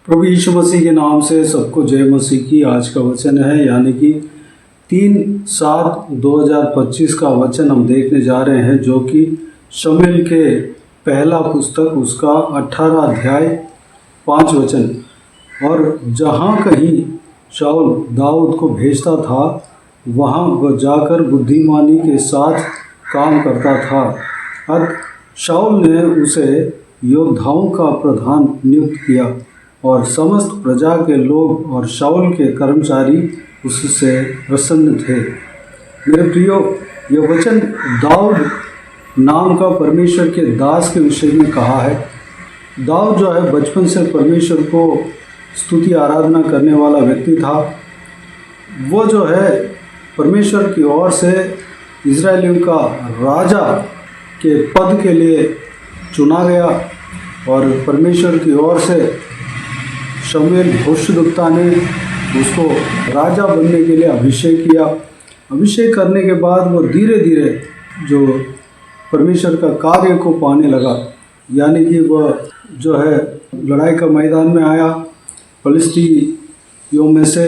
प्रभु यीशु मसीह के नाम से सबको जय मसीह की। आज का वचन है यानी कि 3/7/2025 का वचन हम देखने जा रहे हैं, जो कि शमूएल के पहला पुस्तक उसका 18 अध्याय 5 वचन। और जहाँ कहीं शाऊल दाऊद को भेजता था वहाँ वह जाकर बुद्धिमानी के साथ काम करता था। अब शाऊल ने उसे योद्धाओं का प्रधान नियुक्त किया और समस्त प्रजा के लोग और शाऊल के कर्मचारी उससे प्रसन्न थे। मेरे प्रियो, यह वचन दाऊद नाम का परमेश्वर के दास के विषय में कहा है। दाऊद जो है बचपन से परमेश्वर को स्तुति आराधना करने वाला व्यक्ति था। वो जो है परमेश्वर की ओर से इजरायलियों का राजा के पद के लिए चुना गया और परमेश्वर की ओर से शमूएल भविष्यद्वक्ता ने उसको राजा बनने के लिए अभिषेक किया। अभिषेक करने के बाद वो धीरे धीरे जो परमेश्वर का कार्य को पाने लगा, यानी कि वह जो है लड़ाई का मैदान में आया। फलिस्तीनियों में से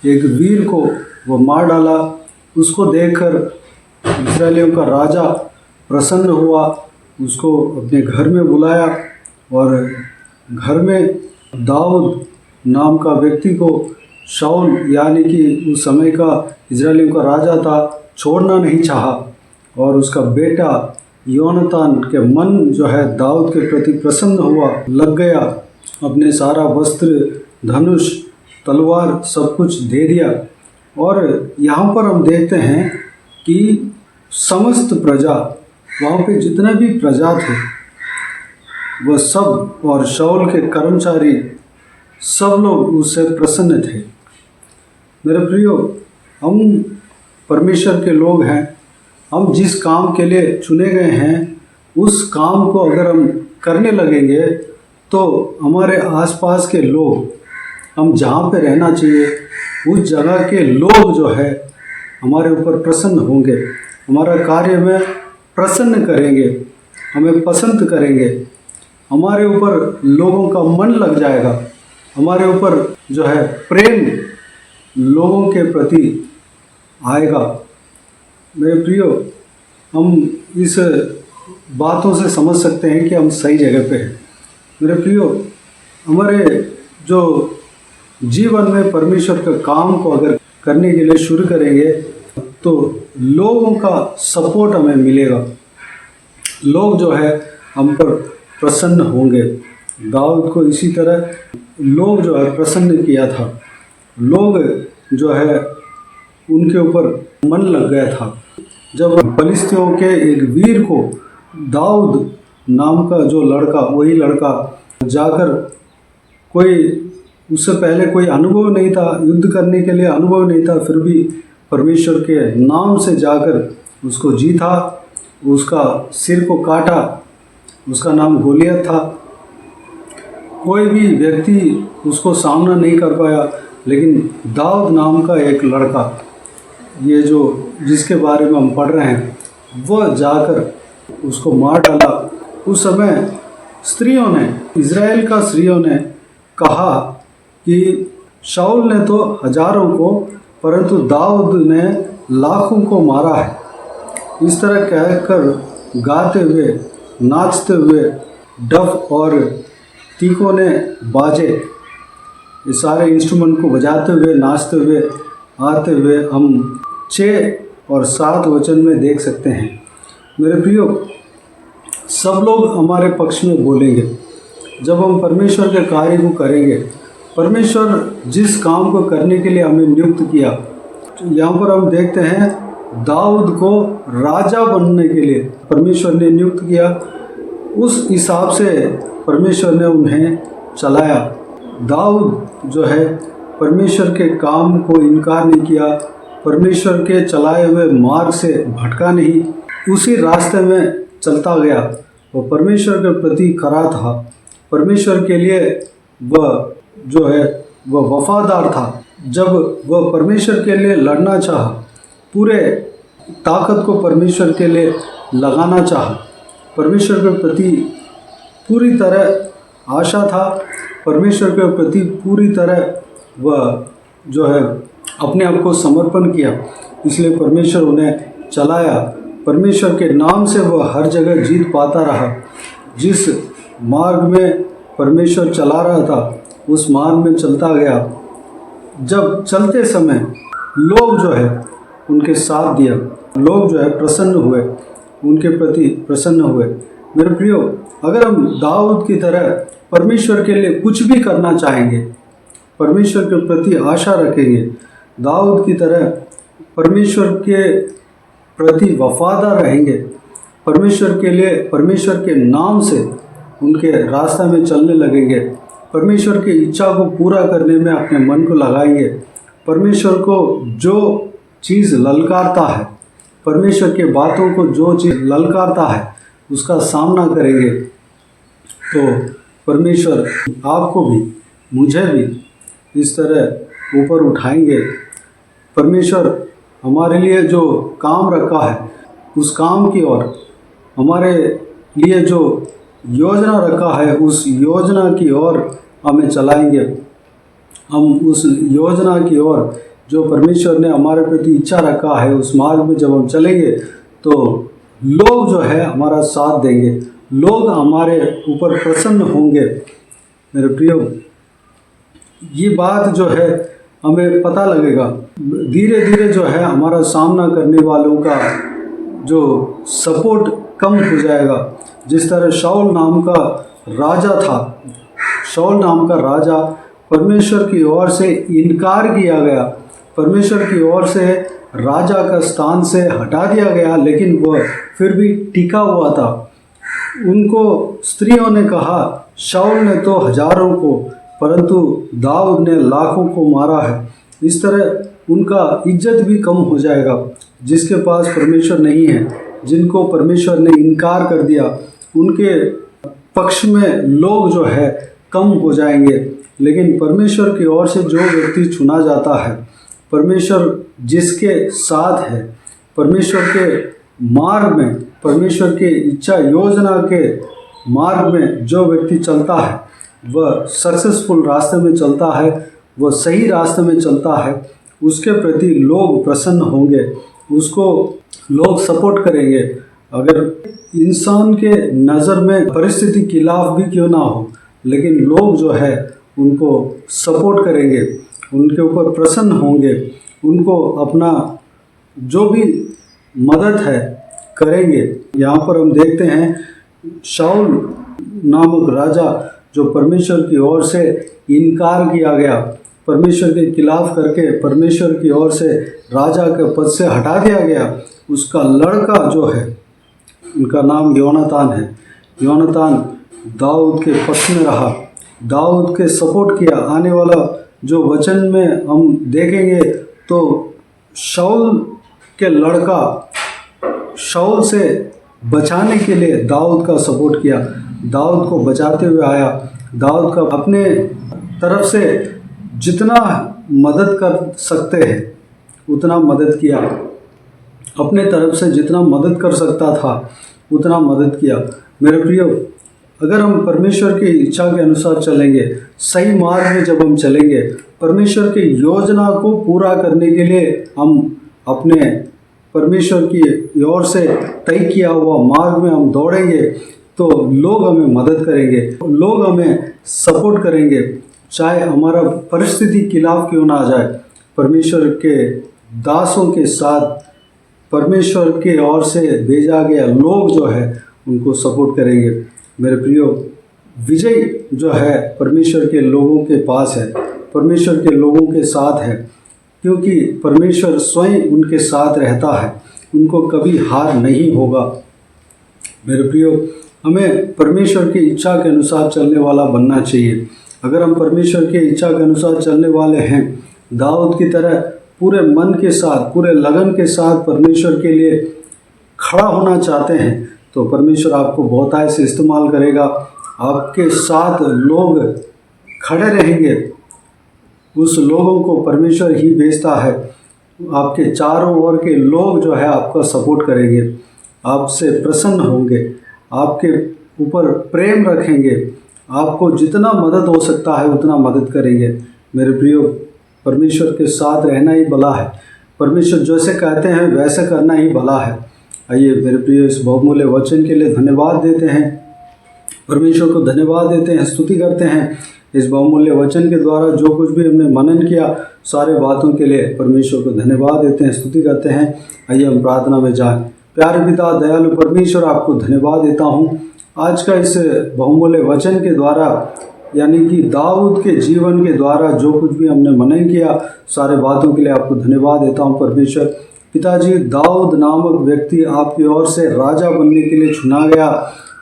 एक वीर को वह मार डाला। उसको देखकर इस्राएलियों का राजा प्रसन्न हुआ, उसको अपने घर में बुलाया और घर में दाऊद नाम का व्यक्ति को शाऊल यानी कि उस समय का इजरायलियों का राजा था छोड़ना नहीं चाहा। और उसका बेटा योनातान के मन जो है दाऊद के प्रति प्रसन्न हुआ, लग गया, अपने सारा वस्त्र, धनुष, तलवार सब कुछ दे दिया। और यहाँ पर हम देखते हैं कि समस्त प्रजा, वहाँ पे जितने भी प्रजा थे वह सब और शाऊल के कर्मचारी सब लोग उससे प्रसन्न थे। मेरे प्रियो, हम परमेश्वर के लोग हैं। हम जिस काम के लिए चुने गए हैं उस काम को अगर हम करने लगेंगे तो हमारे आसपास के लोग, हम जहाँ पे रहना चाहिए उस जगह के लोग जो है हमारे ऊपर प्रसन्न होंगे, हमारा कार्य में प्रसन्न करेंगे, हमें पसंद करेंगे, हमारे ऊपर लोगों का मन लग जाएगा, हमारे ऊपर जो है प्रेम लोगों के प्रति आएगा। मेरे प्रियो, हम इस बातों से समझ सकते हैं कि हम सही जगह पे हैं। मेरे प्रियो, हमारे जो जीवन में परमेश्वर का काम को अगर करने के लिए शुरू करेंगे तो लोगों का सपोर्ट हमें मिलेगा, लोग जो है हम पर प्रसन्न होंगे। दाऊद को इसी तरह लोग जो है प्रसन्न किया था, लोग जो है उनके ऊपर मन लग गया था। जब फलिस्तियों के एक वीर को दाऊद नाम का जो लड़का, वही लड़का जाकर, कोई उससे पहले कोई अनुभव नहीं था, युद्ध करने के लिए अनुभव नहीं था, फिर भी परमेश्वर के नाम से जाकर उसको जीता, उसका सिर को काटा। उसका नाम गोलियत था। कोई भी व्यक्ति उसको सामना नहीं कर पाया, लेकिन दाऊद नाम का एक लड़का, ये जो जिसके बारे में हम पढ़ रहे हैं, वह जाकर उसको मार डाला। उस समय स्त्रियों ने, इज़राइल का स्त्रियों ने कहा कि शाऊल ने तो हजारों को परंतु दाऊद ने लाखों को मारा है। इस तरह कहकर गाते हुए, नाचते हुए, डफ और तीकों ने बाजे, ये सारे इंस्ट्रूमेंट को बजाते हुए, नाचते हुए, आते हुए हम 6 और 7 वचन में देख सकते हैं। मेरे प्रियो, सब लोग हमारे पक्ष में बोलेंगे जब हम परमेश्वर के कार्य को करेंगे। परमेश्वर जिस काम को करने के लिए हमें नियुक्त किया, यहाँ पर हम देखते हैं दाऊद को राजा बनने के लिए परमेश्वर ने नियुक्त किया। उस हिसाब से परमेश्वर ने उन्हें चलाया। दाऊद जो है परमेश्वर के काम को इनकार नहीं किया, परमेश्वर के चलाए हुए मार्ग से भटका नहीं, उसी रास्ते में चलता गया। वो परमेश्वर के प्रति खरा था, परमेश्वर के लिए वह जो है वह वफादार था। जब वह परमेश्वर के लिए लड़ना चाहा, पूरे ताकत को परमेश्वर के लिए लगाना चाहा, परमेश्वर के प्रति पूरी तरह आशा था, परमेश्वर के प्रति पूरी तरह वह जो है अपने आप को समर्पण किया, इसलिए परमेश्वर उन्हें चलाया। परमेश्वर के नाम से वह हर जगह जीत पाता रहा। जिस मार्ग में परमेश्वर चला रहा था उस मार्ग में चलता गया। जब चलते समय लोग जो है उनके साथ दिया, लोग जो है प्रसन्न हुए, उनके प्रति प्रसन्न हुए। मेरे प्रियो, अगर हम दाऊद की तरह परमेश्वर के लिए कुछ भी करना चाहेंगे, परमेश्वर के प्रति आशा रखेंगे, दाऊद की तरह परमेश्वर के प्रति वफादार रहेंगे, परमेश्वर के लिए, परमेश्वर के नाम से उनके रास्ते में चलने लगेंगे, परमेश्वर की इच्छा को पूरा करने में अपने मन को लगाएंगे, परमेश्वर को जो चीज़ ललकारता है, परमेश्वर के बातों को जो चीज़ ललकारता है उसका सामना करेंगे, तो परमेश्वर आपको भी, मुझे भी इस तरह ऊपर उठाएंगे। परमेश्वर हमारे लिए जो काम रखा है उस काम की ओर, हमारे लिए जो योजना रखा है उस योजना की ओर हमें चलाएंगे। हम उस योजना की ओर जो परमेश्वर ने हमारे प्रति इच्छा रखा है उस मार्ग में जब हम चलेंगे तो लोग जो है हमारा साथ देंगे, लोग हमारे ऊपर प्रसन्न होंगे। मेरे प्रियो, ये बात जो है हमें पता लगेगा, धीरे धीरे जो है हमारा सामना करने वालों का जो सपोर्ट कम हो जाएगा। जिस तरह शाऊल नाम का राजा था, शाऊल नाम का राजा परमेश्वर की ओर से इनकार किया गया, परमेश्वर की ओर से राजा का स्थान से हटा दिया गया, लेकिन वह फिर भी टिका हुआ था। उनको स्त्रियों ने कहा, शाऊल ने तो हजारों को परंतु दाऊद ने लाखों को मारा है। इस तरह उनका इज्जत भी कम हो जाएगा। जिसके पास परमेश्वर नहीं है, जिनको परमेश्वर ने इनकार कर दिया, उनके पक्ष में लोग जो है कम हो जाएंगे। लेकिन परमेश्वर की ओर से जो व्यक्ति चुना जाता है, परमेश्वर जिसके साथ है, परमेश्वर के मार्ग में, परमेश्वर के इच्छा योजना के मार्ग में जो व्यक्ति चलता है वह सक्सेसफुल रास्ते में चलता है, वह सही रास्ते में चलता है। उसके प्रति लोग प्रसन्न होंगे, उसको लोग सपोर्ट करेंगे। अगर इंसान के नज़र में परिस्थिति खिलाफ भी क्यों ना हो, लेकिन लोग जो है उनको सपोर्ट करेंगे, उनके ऊपर प्रसन्न होंगे, उनको अपना जो भी मदद है करेंगे। यहाँ पर हम देखते हैं शाऊल नामक राजा जो परमेश्वर की ओर से इनकार किया गया, परमेश्वर के खिलाफ करके परमेश्वर की ओर से राजा के पद से हटा दिया गया, उसका लड़का जो है, उनका नाम योनातान है। योनातान दाऊद के पक्ष में रहा, दाऊद के सपोर्ट किया। आने वाला जो वचन में हम देखेंगे तो शाऊल के लड़का शाऊल से बचाने के लिए दाऊद का सपोर्ट किया, दाऊद को बचाते हुए आया। दाऊद का अपने तरफ से जितना मदद कर सकते हैं उतना मदद किया, अपने तरफ से जितना मदद कर सकता था उतना मदद किया। मेरे प्रियो, अगर हम परमेश्वर की इच्छा के अनुसार चलेंगे, सही मार्ग में जब हम चलेंगे, परमेश्वर की योजना को पूरा करने के लिए हम अपने परमेश्वर की ओर से तय किया हुआ मार्ग में हम दौड़ेंगे, तो लोग हमें मदद करेंगे, लोग हमें सपोर्ट करेंगे। चाहे हमारा परिस्थिति खिलाफ क्यों ना आ जाए, परमेश्वर के दासों के साथ परमेश्वर के ओर से भेजा गया लोग जो है उनको सपोर्ट करेंगे। मेरे प्रियो, विजय जो है परमेश्वर के लोगों के पास है, परमेश्वर के लोगों के साथ है, क्योंकि परमेश्वर स्वयं उनके साथ रहता है, उनको कभी हार नहीं होगा। मेरे प्रियो, हमें परमेश्वर की इच्छा के अनुसार चलने वाला बनना चाहिए। अगर हम परमेश्वर की इच्छा के अनुसार चलने वाले हैं, दाऊद की तरह पूरे मन के साथ, पूरे लगन के साथ परमेश्वर के लिए खड़ा होना चाहते हैं, तो परमेश्वर आपको बहुतायत से इस्तेमाल करेगा। आपके साथ लोग खड़े रहेंगे, उस लोगों को परमेश्वर ही भेजता है। आपके चारों ओर के लोग जो है आपका सपोर्ट करेंगे, आपसे प्रसन्न होंगे, आपके ऊपर प्रेम रखेंगे, आपको जितना मदद हो सकता है उतना मदद करेंगे। मेरे प्रियो, परमेश्वर के साथ रहना ही भला है। परमेश्वर जैसे कहते हैं वैसे करना ही भला है। आइए मेरे प्रियो, इस बहुमूल्य वचन के लिए धन्यवाद देते हैं, परमेश्वर को धन्यवाद देते हैं, स्तुति करते हैं। इस बहुमूल्य वचन के द्वारा जो कुछ भी हमने मनन किया सारे बातों के लिए परमेश्वर को धन्यवाद देते हैं, स्तुति करते हैं। आइए हम प्रार्थना में जाएं। प्यारे पिता दयालु परमेश्वर, आपको धन्यवाद देता हूँ आज का इस बहुमूल्य वचन के द्वारा, यानी कि दाऊद के जीवन के द्वारा जो कुछ भी हमने मनन किया सारे बातों के लिए आपको धन्यवाद देता हूँ। परमेश्वर पिताजी, दाऊद नामक व्यक्ति आपकी ओर से राजा बनने के लिए चुना गया।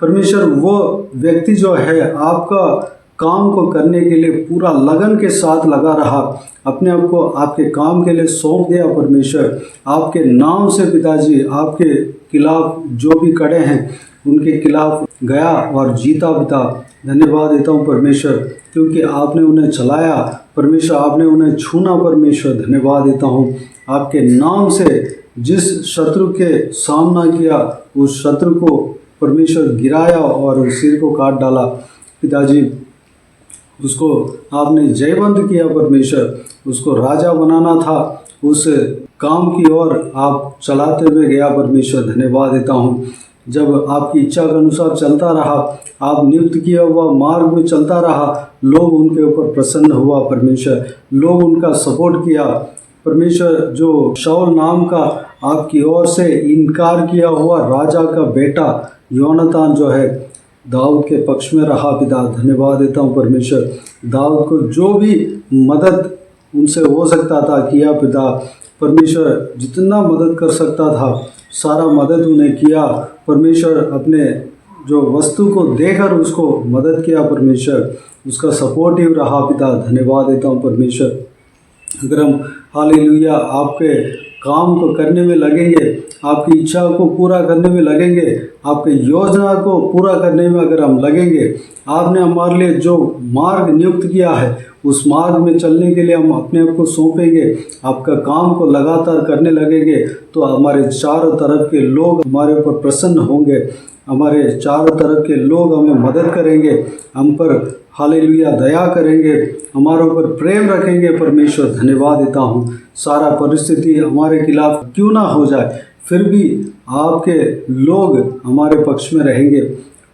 परमेश्वर, वो व्यक्ति जो है आपका काम को करने के लिए पूरा लगन के साथ लगा रहा, अपने आप को आपके काम के लिए सौंप दिया। परमेश्वर, आपके नाम से पिताजी आपके खिलाफ जो भी खड़े हैं उनके खिलाफ गया और जीता। पिता धन्यवाद देता हूँ परमेश्वर, क्योंकि आपने उन्हें चलाया। परमेश्वर, आपने उन्हें छूना। परमेश्वर धन्यवाद देता हूँ, आपके नाम से जिस शत्रु के सामना किया उस शत्रु को परमेश्वर गिराया और सिर को काट डाला। पिताजी, उसको आपने जयवंत किया। परमेश्वर, उसको राजा बनाना था, उस काम की ओर आप चलाते हुए गया। परमेश्वर धन्यवाद देता हूँ, जब आपकी इच्छा के अनुसार चलता रहा, आप नियुक्त किया हुआ मार्ग में चलता रहा, लोग उनके ऊपर प्रसन्न हुआ। परमेश्वर, लोग उनका सपोर्ट किया। परमेश्वर, जो शाऊल नाम का आपकी ओर से इनकार किया हुआ राजा का बेटा योनातान जो है दाऊद के पक्ष में रहा। पिता धन्यवाद देता हूँ परमेश्वर, दाऊद को जो भी मदद उनसे हो सकता था किया। पिता परमेश्वर, जितना मदद कर सकता था सारा मदद उन्हें किया। परमेश्वर, अपने जो वस्तु को देकर उसको मदद किया। परमेश्वर, उसका सपोर्टिव रहा। पिता धन्यवाद देता हूँ परमेश्वर, अगर हम हालेलुया आपके काम को करने में लगेंगे, आपकी इच्छा को पूरा करने में लगेंगे, आपके योजना को पूरा करने में अगर हम लगेंगे, आपने हमारे लिए जो मार्ग नियुक्त किया है उस मार्ग में चलने के लिए हम अपने आप को सौंपेंगे, आपका काम को लगातार करने लगेंगे, तो हमारे चारों तरफ के लोग हमारे ऊपर प्रसन्न होंगे। हमारे चारों तरफ के लोग हमें मदद करेंगे, हम पर हालेलुया दया करेंगे, हमारे ऊपर प्रेम रखेंगे। परमेश्वर धन्यवाद देता हूँ, सारा परिस्थिति हमारे खिलाफ क्यों ना हो जाए फिर भी आपके लोग हमारे पक्ष में रहेंगे,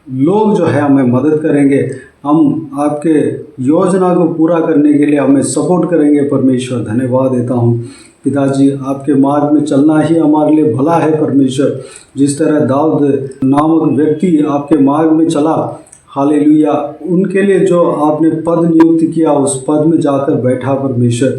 लोग जो है हमें मदद करेंगे, हम आपके योजना को पूरा करने के लिए हमें सपोर्ट करेंगे। परमेश्वर धन्यवाद देता हूँ पिताजी, आपके मार्ग में चलना ही हमारे लिए भला है। परमेश्वर, जिस तरह दाऊद नामक व्यक्ति आपके मार्ग में चला, हालेलुया, उनके लिए जो आपने पद नियुक्त किया उस पद में जाकर बैठा। परमेश्वर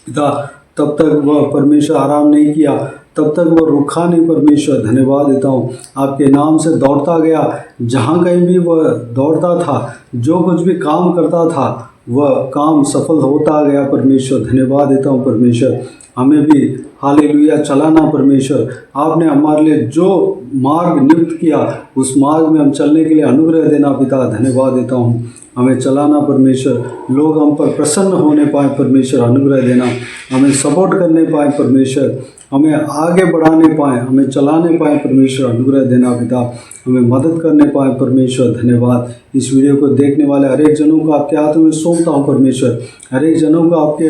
पिता, तब तक वह परमेश्वर आराम नहीं किया, तब तक वह रुका नहीं। परमेश्वर धन्यवाद देता हूँ, आपके नाम से दौड़ता गया, जहाँ कहीं भी वह दौड़ता था, जो कुछ भी काम करता था वह काम सफल होता गया। परमेश्वर धन्यवाद देता हूँ परमेश्वर, हमें भी हालेलुया चलाना। परमेश्वर, आपने हमारे लिए जो मार्ग नियुक्त किया उस मार्ग में हम चलने के लिए अनुग्रह देना। पिता धन्यवाद देता हूँ, हमें चलाना। परमेश्वर, लोग हम पर प्रसन्न होने पाए। परमेश्वर अनुग्रह देना, हमें सपोर्ट करने पाए। परमेश्वर, हमें आगे बढ़ाने पाए, हमें चलाने पाए। परमेश्वर अनुग्रह देना। पिता, हमें मदद करने पाए। परमेश्वर धन्यवाद। इस वीडियो को देखने वाले हर एक जनों को आपके हाथों में सौंपता हूँ। परमेश्वर, हर एक जनों को आपके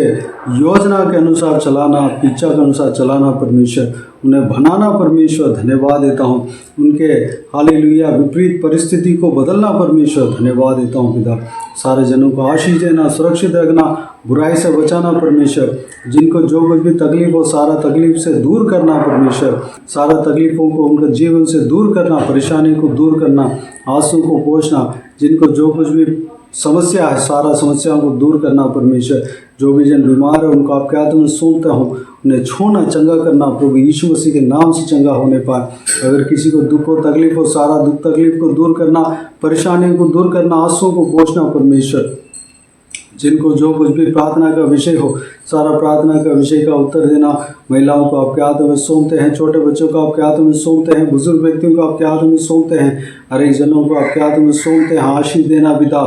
योजना के अनुसार चलाना, आपकी इच्छा के अनुसार चलाना। परमेश्वर, उन्हें बनाना। परमेश्वर धन्यवाद देता हूँ, उनके हालेलुया विपरीत परिस्थिति को बदलना। परमेश्वर धन्यवाद देता हूँ पिता, सारे जनों को आशीष देना, सुरक्षित रखना, बुराई से बचाना। परमेश्वर, जिनको जो कुछ भी तकलीफ हो सारा तकलीफ से दूर करना। परमेश्वर, सारा तकलीफ़ों को उनके जीवन से दूर करना, परेशानी को दूर करना, आंसू को पोंछना। जिनको जो कुछ भी समस्या है सारा समस्याओं को दूर करना। परमेश्वर, जो भी जन बीमार है उनको आपके हाथों में सौंपता हूँ, उन्हें छूना, चंगा करना। प्रभु यीशु मसीह के नाम से चंगा होने पाए। अगर किसी को दुख हो, तकलीफ हो, सारा दुख तकलीफ को दूर करना, परेशानियों को दूर करना, आंसुओं को पोंछना। परमेश्वर, जिनको जो कुछ भी प्रार्थना का विषय हो सारा प्रार्थना का विषय का उत्तर देना। महिलाओं को आपके हाथों में सौंपते हैं, छोटे बच्चों को आपके हाथों में सौंपते हैं, बुजुर्ग व्यक्तियों को आपके हाथों में सौंपते हैं। हर एक जनों को आपके हाथ में सौंपते हैं। आशीष देना पिता,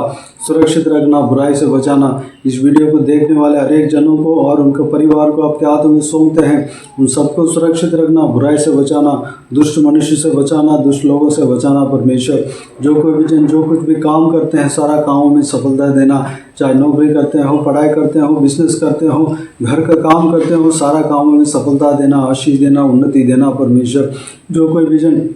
सुरक्षित रखना, बुराई से बचाना। इस वीडियो को देखने वाले हर एक जनों को और उनके परिवार को आपके हाथों में सौंपते हैं। उन सबको सुरक्षित रखना, बुराई से बचाना, दुष्ट मनुष्य से बचाना, दुष्ट लोगों से बचाना। परमेश्वर जो कोई भी जन जो कुछ भी काम करते हैं सारा कामों में सफलता देना, चाहे नौकरी करते हो, पढ़ाई करते हो, बिजनेस करते हो, घर का काम करते हो, सारा कामों में सफलता देना, आशीष देना, उन्नति देना। परमेश्वर जो कोई भी जन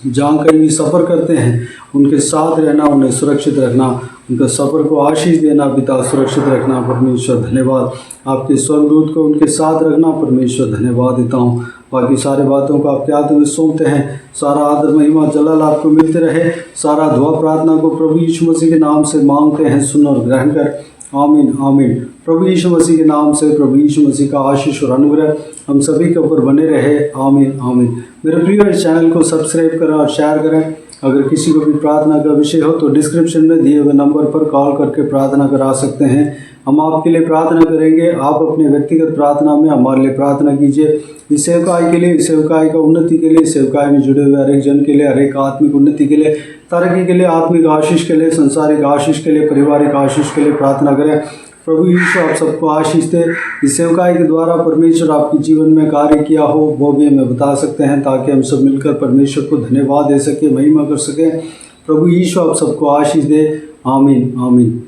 जहाँ कहीं भी सफ़र करते हैं उनके साथ रहना, उन्हें सुरक्षित रखना, उनके सफ़र को आशीष देना पिता, सुरक्षित रखना। परमेश्वर धन्यवाद, आपके स्वर्गदूत को उनके साथ रखना। परमेश्वर धन्यवाद देता हूँ। बाकी सारे बातों को आपके हाथों में सौंपते हैं। सारा आदर महिमा जलाल आपको मिलते रहे। सारा दुआ प्रार्थना को प्रभु यीशु मसीह के नाम से मांगते हैं, सुन और ग्रहण कर। आमीन आमीन। प्रभु यीशु मसीह के नाम से प्रभु यीशु मसीह का आशीष और अनुग्रह हम सभी के ऊपर बने रहे। आमीन आमीन। मेरे प्रिय इस चैनल को सब्सक्राइब करें और शेयर करें। अगर किसी को भी प्रार्थना का विषय हो तो डिस्क्रिप्शन में दिए हुए नंबर पर कॉल करके प्रार्थना करा सकते हैं। हम आपके लिए प्रार्थना करेंगे। आप अपने व्यक्तिगत प्रार्थना में हमारे लिए प्रार्थना कीजिए। इस सेवकाई के लिए, इस सेवकाई का उन्नति के लिए, इस सेवकाई में जुड़े हुए हर एक जन के लिए, हर एक आत्मिक उन्नति के लिए, तरक्की के लिए, आत्मिक आशीष के लिए, संसारिक आशीष के लिए, पारिवारिक आशीष के लिए प्रार्थना करें। प्रभु यीशु आप सबको आशीष दे। इस सेवकाई के द्वारा परमेश्वर आपके जीवन में कार्य किया हो वो भी हमें बता सकते हैं, ताकि हम सब मिलकर परमेश्वर को धन्यवाद दे सके, महिमा कर सकें। प्रभु यीशु आप सबको आशीष दे। आमीन आमीन।